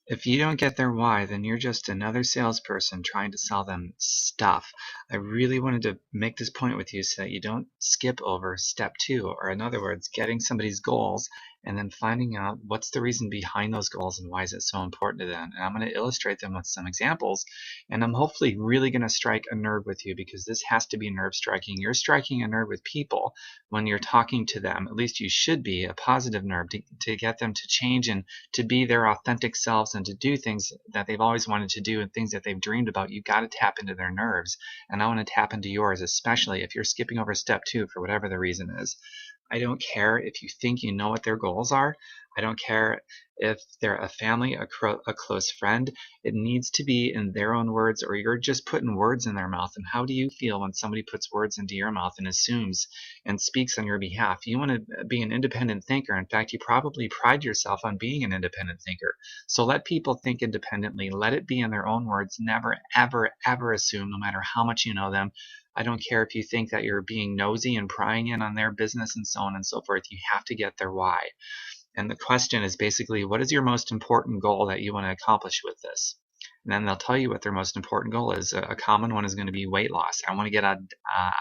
If you don't get their why, then you're just another salesperson trying to sell them stuff. I really wanted to make this point with you so that you don't skip over step two, or in other words, getting somebody's goals and then finding out what's the reason behind those goals and why is it so important to them. And I'm going to illustrate them with some examples. And I'm hopefully really going to strike a nerve with you because this has to be nerve striking. You're striking a nerve with people when you're talking to them. At least you should be a positive nerve to get them to change and to be their authentic selves and to do things that they've always wanted to do and things that they've dreamed about. You got to tap into their nerves. And I want to tap into yours, especially if you're skipping over step two for whatever the reason is. I don't care if you think you know what their goals are. I don't care if they're a family, a close friend. It needs to be in their own words, or you're just putting words in their mouth. And how do you feel when somebody puts words into your mouth and assumes and speaks on your behalf? You want to be an independent thinker. In fact, you probably pride yourself on being an independent thinker. So let people think independently. Let it be in their own words. Never, ever, ever assume, no matter how much you know them. I don't care if you think that you're being nosy and prying in on their business and so on and so forth. You have to get their why. And the question is basically, what is your most important goal that you want to accomplish with this? And then they'll tell you what their most important goal is. A common one is going to be weight loss. I want to get out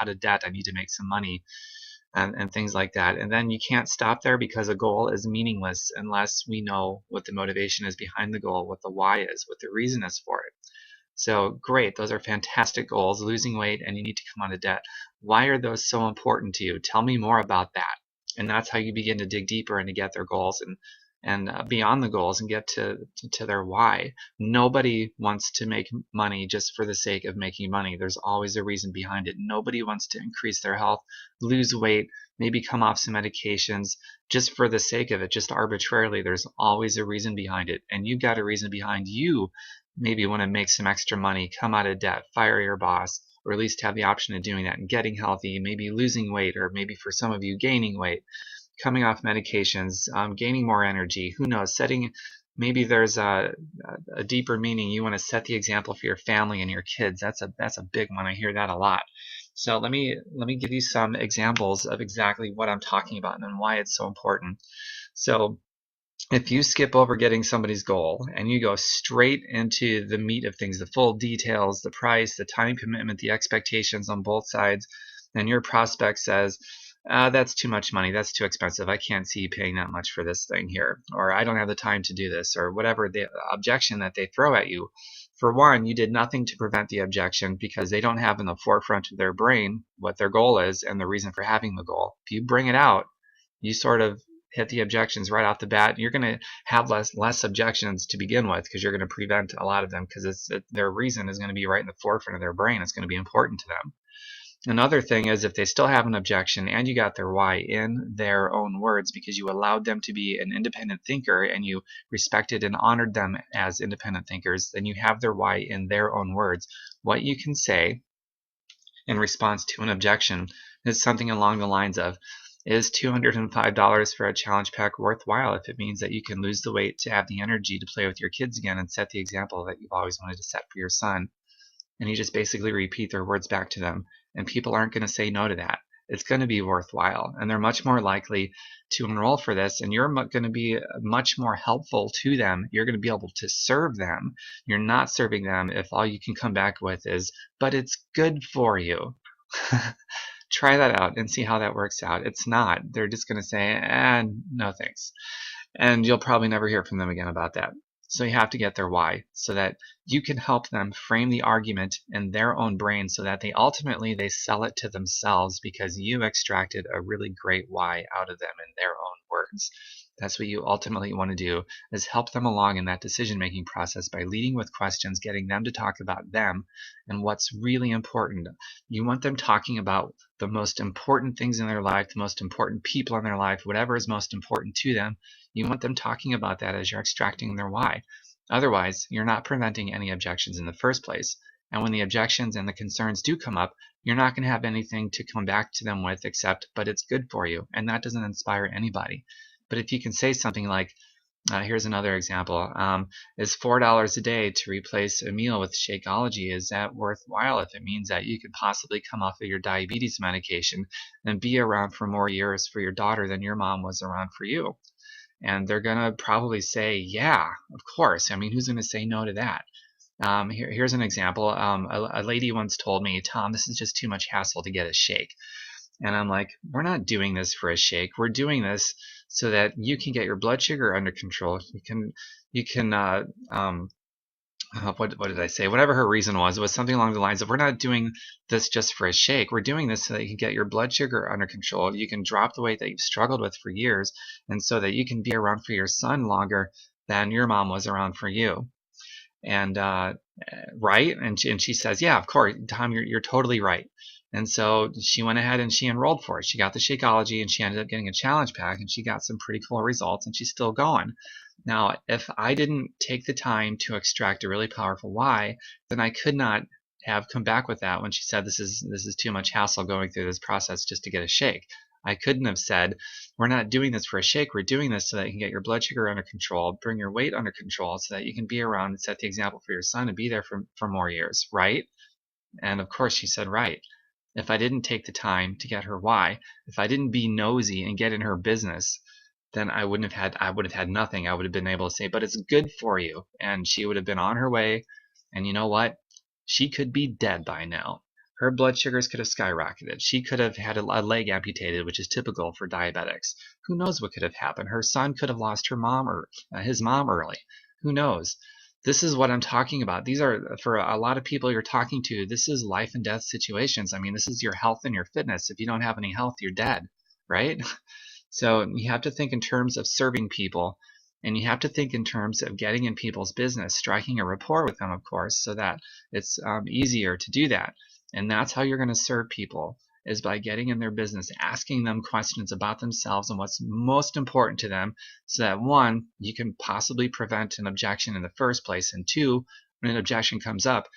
of debt. I need to make some money and things like that. And then you can't stop there because a goal is meaningless unless we know what the motivation is behind the goal, what the why is, what the reason is for it. So great, those are fantastic goals, losing weight and you need to come out of debt. Why are those so important to you? Tell me more about that. And that's how you begin to dig deeper and to get their goals and beyond the goals and get to their why. Nobody wants to make money just for the sake of making money. There's always a reason behind it. Nobody wants to increase their health, lose weight, maybe come off some medications just for the sake of it, just arbitrarily. There's always a reason behind it. And you've got a reason behind you. Maybe you want to make some extra money, come out of debt, fire your boss, or at least have the option of doing that and getting healthy, maybe losing weight, or maybe for some of you gaining weight, coming off medications, gaining more energy. Who knows? Maybe there's a deeper meaning. You want to set the example for your family and your kids. That's a big one. I hear that a lot. So let me give you some examples of exactly what I'm talking about and why it's so important. So if you skip over getting somebody's goal and you go straight into the meat of things, the full details, the price, the time commitment, the expectations on both sides, then your prospect says, that's too much money, that's too expensive, I can't see you paying that much for this thing here, or I don't have the time to do this, or whatever the objection that they throw at you. For one, you did nothing to prevent the objection because they don't have in the forefront of their brain what their goal is and the reason for having the goal. If you bring it out, you sort of hit the objections right off the bat. You're going to have less objections to begin with because you're going to prevent a lot of them because their reason is going to be right in the forefront of their brain. It's going to be important to them. Another thing is if they still have an objection and you got their why in their own words because you allowed them to be an independent thinker and you respected and honored them as independent thinkers, then you have their why in their own words. What you can say in response to an objection is something along the lines of, is $205 for a challenge pack worthwhile if it means that you can lose the weight to have the energy to play with your kids again and set the example that you've always wanted to set for your son? And you just basically repeat their words back to them. And people aren't going to say no to that. It's going to be worthwhile. And they're much more likely to enroll for this. And you're going to be much more helpful to them. You're going to be able to serve them. You're not serving them if all you can come back with is, but it's good for you. Try that out and see how that works out. It's not. They're just going to say, no thanks. And you'll probably never hear from them again about that. So you have to get their why so that you can help them frame the argument in their own brain so that they sell it to themselves because you extracted a really great why out of them in their own words. That's what you ultimately want to do, is help them along in that decision-making process by leading with questions, getting them to talk about them and what's really important. You want them talking about the most important things in their life, the most important people in their life, whatever is most important to them. You want them talking about that as you're extracting their why. Otherwise, you're not preventing any objections in the first place. And when the objections and the concerns do come up, you're not going to have anything to come back to them with except, but it's good for you. And that doesn't inspire anybody. But if you can say something like, here's another example, is $4 a day to replace a meal with Shakeology, is that worthwhile if it means that you could possibly come off of your diabetes medication and be around for more years for your daughter than your mom was around for you? And they're going to probably say, yeah, of course. I mean, who's going to say no to that? Here's an example. A lady once told me, Tom, this is just too much hassle to get a shake. And I'm like, we're not doing this for a shake. We're doing this so that you can get your blood sugar under control. What did I say? Whatever her reason was, it was something along the lines of, we're not doing this just for a shake. We're doing this so that you can get your blood sugar under control. You can drop the weight that you've struggled with for years, and so that you can be around for your son longer than your mom was around for you. And right? And she says, yeah, of course, Tom, you're totally right. And so she went ahead and she enrolled for it. She got the Shakeology and she ended up getting a challenge pack, and she got some pretty cool results, and she's still going. Now, if I didn't take the time to extract a really powerful why, then I could not have come back with that when she said this is too much hassle going through this process just to get a shake. I couldn't have said, we're not doing this for a shake, we're doing this so that you can get your blood sugar under control, bring your weight under control, so that you can be around and set the example for your son and be there for more years, right? And of course she said right. If I didn't take the time to get her why, if I didn't be nosy and get in her business, then I would have had nothing. I would have been able to say, but it's good for you. And she would have been on her way. And you know what? She could be dead by now. Her blood sugars could have skyrocketed. She could have had a leg amputated, which is typical for diabetics. Who knows what could have happened? Her son could have lost her mom or his mom early. Who knows? This is what I'm talking about. These are, for a lot of people you're talking to, this is life and death situations. I mean, this is your health and your fitness. If you don't have any health, you're dead, right? So you have to think in terms of serving people, and you have to think in terms of getting in people's business, striking a rapport with them, of course, so that it's easier to do that. And that's how you're going to serve people, is by getting in their business, asking them questions about themselves and what's most important to them, so that one, you can possibly prevent an objection in the first place, and two, when an objection comes up,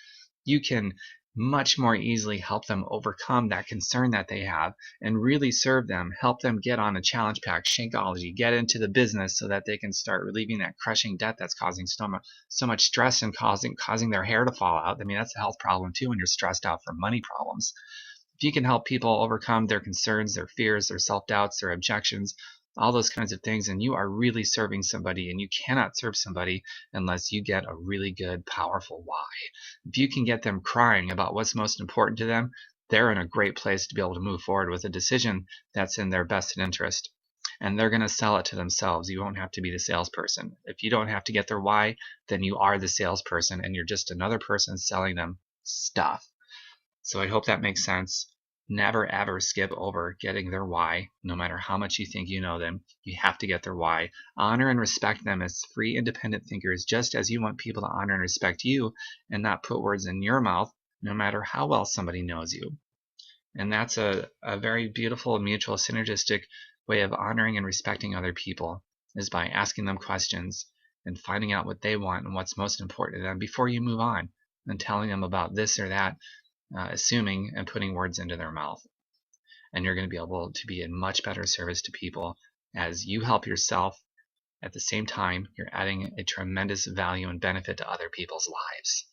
you can much more easily help them overcome that concern that they have and really serve them, help them get on a challenge pack, Shakeology, get into the business so that they can start relieving that crushing debt that's causing so much stress and causing their hair to fall out. I mean, that's a health problem too when you're stressed out from money problems. If you can help people overcome their concerns, their fears, their self-doubts, their objections, all those kinds of things, and you are really serving somebody, and you cannot serve somebody unless you get a really good, powerful why. If you can get them crying about what's most important to them, they're in a great place to be able to move forward with a decision that's in their best interest. And they're going to sell it to themselves. You won't have to be the salesperson. If you don't have to get their why, then you are the salesperson, and you're just another person selling them stuff. So I hope that makes sense. Never ever skip over getting their why, no matter how much you think you know them. You have to get their why. Honor and respect them as free, independent thinkers, just as you want people to honor and respect you and not put words in your mouth, no matter how well somebody knows you. And that's a very beautiful, mutual, synergistic way of honoring and respecting other people, is by asking them questions and finding out what they want and what's most important to them before you move on and telling them about this or that, assuming and putting words into their mouth. And you're going to be able to be in much better service to people as you help yourself. At the same time, you're adding a tremendous value and benefit to other people's lives.